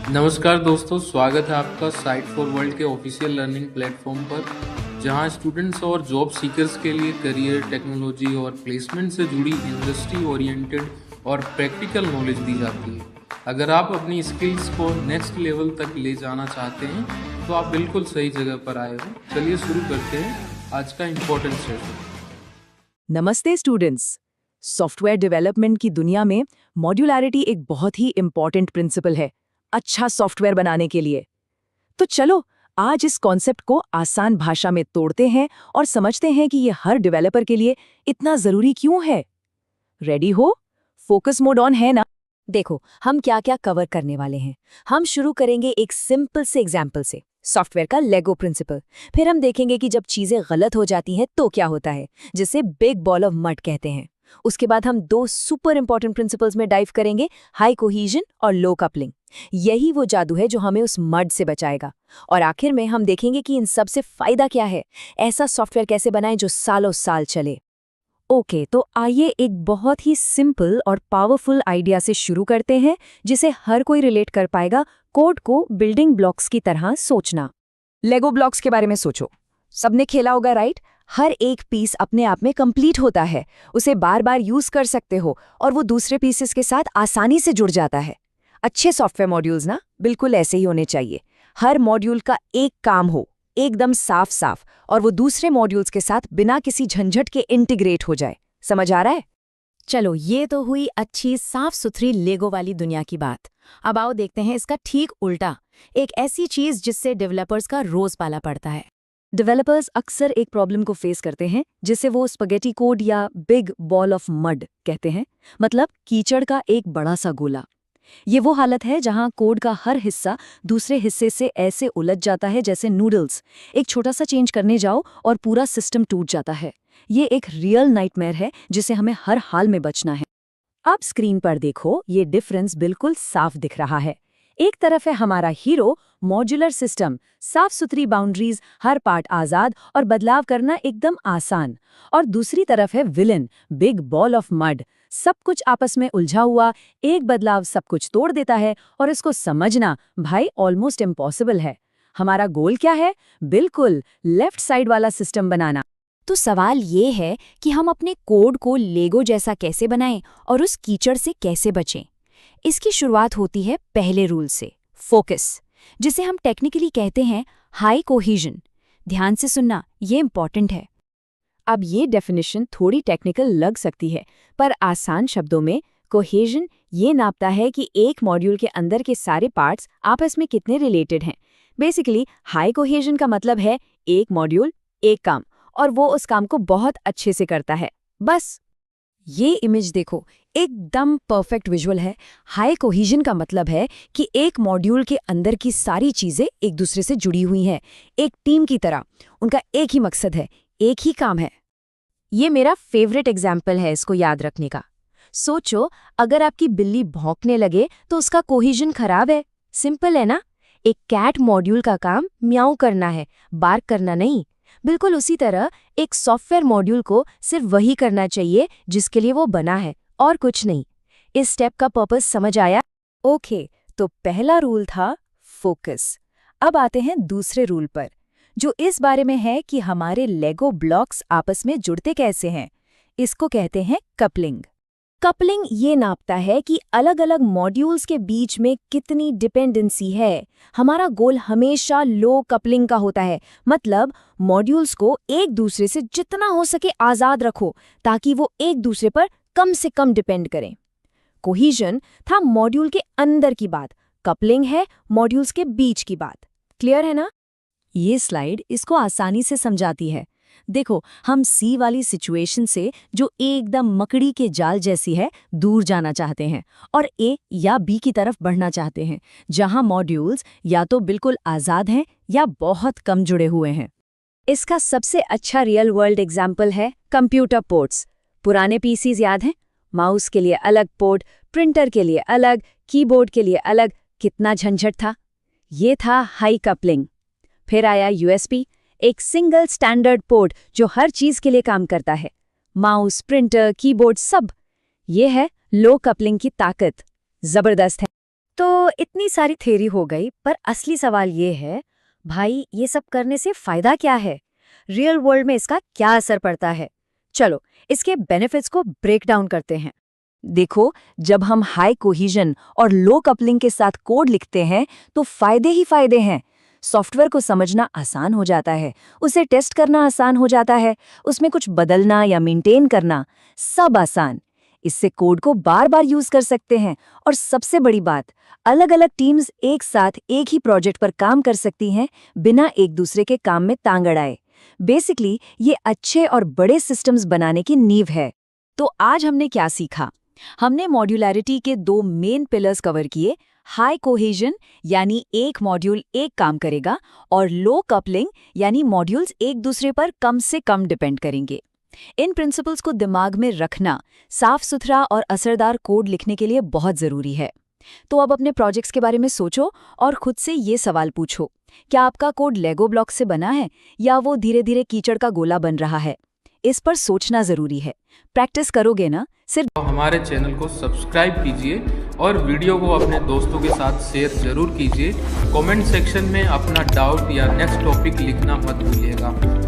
नमस्कार दोस्तों, स्वागत है आपका साइट फॉर वर्ल्ड के ऑफिशियल लर्निंग प्लेटफॉर्म पर, जहां स्टूडेंट्स और जॉब सीकर्स के लिए करियर, टेक्नोलॉजी और प्लेसमेंट से जुड़ी इंडस्ट्री ओरिएंटेड और प्रैक्टिकल नॉलेज दी जाती है। अगर आप अपनी स्किल्स को नेक्स्ट लेवल तक ले जाना चाहते हैं तो आप बिल्कुल सही जगह पर आए हो। चलिए शुरू करते हैं आज का इम्पोर्टेंट सेशन। नमस्ते स्टूडेंट्स। सॉफ्टवेयर डेवलपमेंट की दुनिया में मॉड्यूलैरिटी एक बहुत ही इम्पॉर्टेंट प्रिंसिपल है अच्छा सॉफ्टवेयर बनाने के लिए। तो चलो आज इस कॉन्सेप्ट को आसान भाषा में तोड़ते हैं और समझते हैं कि ये हर डेवलपर के लिए इतना जरूरी क्यों है। रेडी हो? फोकस मोड ऑन है ना? देखो हम क्या क्या कवर करने वाले हैं। हम शुरू करेंगे एक सिंपल से एग्जाम्पल से, सॉफ्टवेयर का लेगो प्रिंसिपल। फिर हम देखेंगे कि जब चीजें गलत हो जाती हैं तो क्या होता है, जिसे बिग बॉल ऑफ मड कहते हैं। उसके बाद हम दो सुपर इंपॉर्टेंट प्रिंसिपल्स में डाइव करेंगे, हाई कोहीजन और लो कपलिंग। यही वो जादू है जो हमें उस मड से बचाएगा। और आखिर में हम देखेंगे कि इन सब से फायदा क्या है, ऐसा सॉफ्टवेयर कैसे बनाएं जो सालों साल चले। ओके, तो आइए एक बहुत ही सिंपल और पावरफुल आइडिया से शुरू करते हैं जिसे हर कोई रिलेट कर पाएगा। कोड को बिल्डिंग ब्लॉक्स की तरह सोचना। लेगो ब्लॉक्स के बारे में सोचो, सबने खेला होगा राइट। हर एक पीस अपने आप में कंप्लीट होता है, उसे बार बार यूज कर सकते हो और वो दूसरे पीसेस के साथ आसानी से जुड़ जाता है। अच्छे सॉफ्टवेयर मॉड्यूल्स ना बिल्कुल ऐसे ही होने चाहिए। हर मॉड्यूल का एक काम हो, एकदम साफ साफ, और वो दूसरे मॉड्यूल्स के साथ बिना किसी झंझट के इंटीग्रेट हो जाए। समझ आ रहा है? चलो ये तो हुई अच्छी साफ सुथरी लेगो वाली दुनिया की बात। अब आओ देखते हैं इसका ठीक उल्टा, एक ऐसी चीज जिससे डेवलपर्स का रोज पाला पड़ता है। डेवलपर्स अक्सर एक प्रॉब्लम को फेस करते हैं जिसे वो स्पगेटी कोड या बिग बॉल ऑफ मड कहते हैं, मतलब कीचड़ का एक बड़ा सा गोला। ये वो हालत है जहां कोड का हर हिस्सा दूसरे हिस्से से ऐसे उलझ जाता है जैसे नूडल्स। एक छोटा सा चेंज करने जाओ और पूरा सिस्टम टूट जाता है। ये एक रियल नाइटमेयर है जिसे हमें हर हाल में बचना है। अब स्क्रीन पर देखो, ये डिफरेंस बिल्कुल साफ दिख रहा है। एक तरफ है हमारा हीरो मॉड्यूलर सिस्टम, साफ सुथरी बाउंड्रीज, हर पार्ट आजाद और बदलाव करना एकदम आसान। और दूसरी तरफ है villain, big ball of mud, सब कुछ आपस में उलझा हुआ, एक बदलाव सब कुछ तोड़ देता है और इसको समझना भाई ऑलमोस्ट इम्पॉसिबल है। हमारा गोल क्या है? बिल्कुल लेफ्ट साइड वाला सिस्टम बनाना। तो सवाल ये है कि हम अपने कोड को लेगो जैसा कैसे बनाएं और उस कीचड़ से कैसे बचें। इसकी शुरुआत होती है पहले रूल से, फोकस, जिसे हम टेक्निकली कहते हैं हाई कोहीजन। ध्यान से सुनना, ये इंपॉर्टेंट है। अब ये डेफिनेशन थोड़ी टेक्निकल लग सकती है, पर आसान शब्दों में कोहेजन ये नापता है कि एक मॉड्यूल के अंदर के सारे पार्ट्स आपस में कितने रिलेटेड हैं। बेसिकली हाई कोहेजन का मतलब है एक मॉड्यूल एक काम, और वो उस काम को बहुत अच्छे से करता है। बस ये इमेज देखो, एकदम परफेक्ट विजुअल है। हाई कोहीजन का मतलब है कि एक मॉड्यूल के अंदर की सारी चीजें एक दूसरे से जुड़ी हुई हैं, एक टीम की तरह। उनका एक ही मकसद है, एक ही काम है। ये मेरा फेवरेट एग्जाम्पल है इसको याद रखने का। सोचो, अगर आपकी बिल्ली भौंकने लगे तो उसका कोहीजन खराब है। सिंपल है ना? एक कैट मॉड्यूल का काम म्याऊ करना है, बार्क करना नहीं। बिल्कुल उसी तरह एक सॉफ्टवेयर मॉड्यूल को सिर्फ वही करना चाहिए जिसके लिए वो बना है, और कुछ नहीं। इस स्टेप का पर्पस समझ आया? ओके, तो पहला रूल था फोकस। अब आते हैं दूसरे रूल पर, जो इस बारे में है कि हमारे लेगो ब्लॉक्स आपस में जुड़ते कैसे हैं। इसको कहते हैं कपलिंग। कपलिंग ये नापता है कि अलग अलग मॉड्यूल्स के बीच में कितनी डिपेंडेंसी है। हमारा गोल हमेशा लो कपलिंग का होता है, मतलब मॉड्यूल्स को एक दूसरे से जितना हो सके आजाद रखो ताकि वो एक दूसरे पर कम से कम डिपेंड करें। कोहीजन था मॉड्यूल के अंदर की बात, कपलिंग है मॉड्यूल्स के बीच की बात। क्लियर है ना? ये स्लाइड इसको आसानी से समझाती है। देखो, हम सी वाली सिचुएशन से जो एकदम मकड़ी के जाल जैसी है दूर जाना चाहते हैं और ए या बी की तरफ बढ़ना चाहते हैं, जहां मॉड्यूल्स या तो बिल्कुल आजाद हैं या बहुत कम जुड़े हुए हैं। इसका सबसे अच्छा रियल वर्ल्ड एग्जाम्पल है कंप्यूटर पोर्ट्स। पुराने पीसीज याद हैं? माउस के लिए अलग पोर्ट, प्रिंटर के लिए अलग, कीबोर्ड के लिए अलग। कितना झंझट था। ये था हाई कपलिंग। फिर आया यूएसबी, एक सिंगल स्टैंडर्ड पोर्ट जो हर चीज के लिए काम करता है, माउस, प्रिंटर, कीबोर्ड सब। ये है लो कपलिंग की ताकत। जबरदस्त है। तो इतनी सारी थ्योरी हो गई, पर असली सवाल ये है, भाई ये सब करने से फायदा क्या है? रियल वर्ल्ड में इसका क्या असर पड़ता है? चलो इसके बेनिफिट्स को ब्रेक डाउन करते हैं। देखो, जब हम हाई कोहिजन और लो कपलिंग के साथ कोड लिखते हैं तो फायदे ही फायदे हैं। सॉफ्टवेयर को समझना आसान हो जाता है, उसे टेस्ट करना आसान हो जाता है, उसमें कुछ बदलना या मेंटेन करना सब आसान। इससे कोड को बार बार यूज कर सकते हैं और सबसे बड़ी बात, अलग-अलग टीम्स एक साथ एक ही प्रोजेक्ट पर काम कर सकती हैं बिना एक दूसरे के काम में तांग अड़ाए। बेसिकली ये अच्छे और बड़े सिस्टम्स बनाने की नींव है। तो आज हमने क्या सीखा? हमने मॉड्यूलैरिटी के 2 मेन पिलर्स कवर किए, हाई कोहेजन यानी एक मॉड्यूल एक काम करेगा, और लो कपलिंग यानी मॉड्यूल्स एक दूसरे पर कम से कम डिपेंड करेंगे। इन प्रिंसिपल्स को दिमाग में रखना साफ सुथरा और असरदार कोड लिखने के लिए बहुत ज़रूरी है। तो अब अपने प्रोजेक्ट्स के बारे में सोचो और खुद से ये सवाल पूछो, क्या आपका कोड लेगो ब्लॉक से बना है या वो धीरे धीरे कीचड़ का गोला बन रहा है? इस पर सोचना ज़रूरी है। प्रैक्टिस करोगे ना, सिर्फ तो हमारे चैनल को सब्सक्राइब कीजिए और वीडियो को अपने दोस्तों के साथ शेयर जरूर कीजिए। कमेंट सेक्शन में अपना डाउट या नेक्स्ट टॉपिक लिखना मत भूलिएगा।